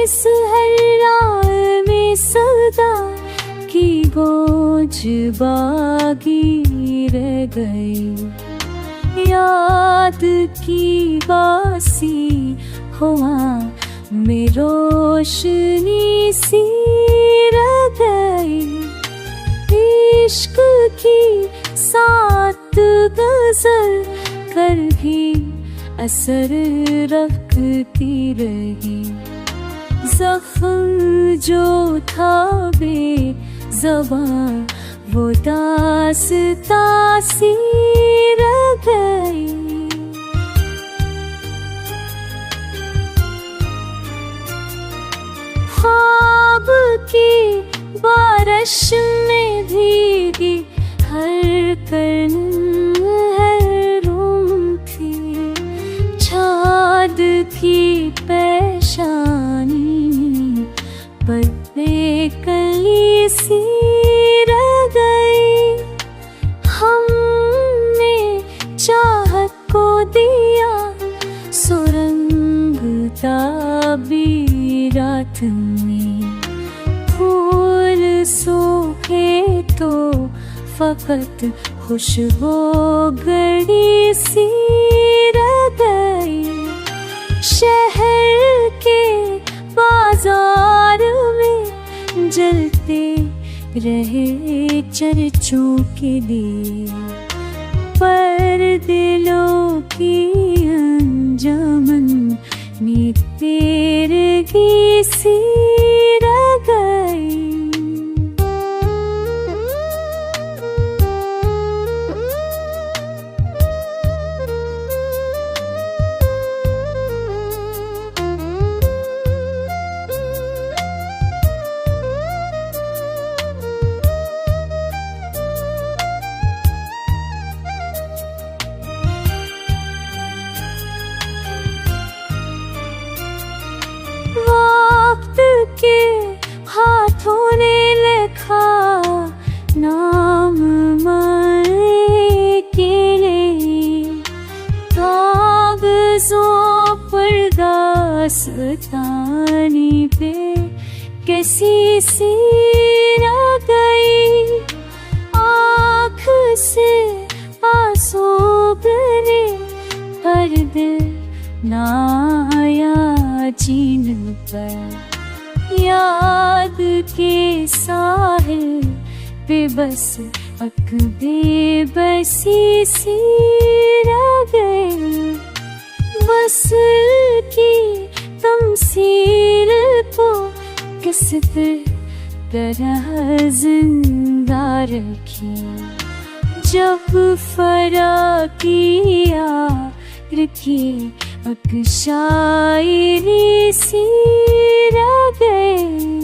सहरा में सदा की बोझ बागी रह गई। याद की बासी हुआ में रोशनी सी रह गई। इश्क की सात गज़ल कर भी असर रखती रही। ज़ख्म जो था बेज़बान वो दास्तां सी रह गई। ख्वाब की बारिश में भीगी हर कण हर रूम थी। छाद की पेशानी पर बेकली सी रह गई। हमने चाहत को दिया सुरंग ताबीरात में। फूल सूखे तो फकत खुशबू गड़ी सी रह गई। शहर के बाजार में जलते रहे चर्चों के लिए। पर दिलों की अंजुमन में तेरगी सी रह गई। वक्त के हाथों ने लिखा नाम माए के लिए। कागज़ों पर दास्तानी पे कैसी सी रह गई। आँख से आंसू गिरे पर दिल ना आया जीन पर। याद के साहिल पे बस अक बेबसी सी रह गई। बस की तमसील को किस तरह जिंदा रखी। जब फराकिया रखी अक शायरी सी रह गई।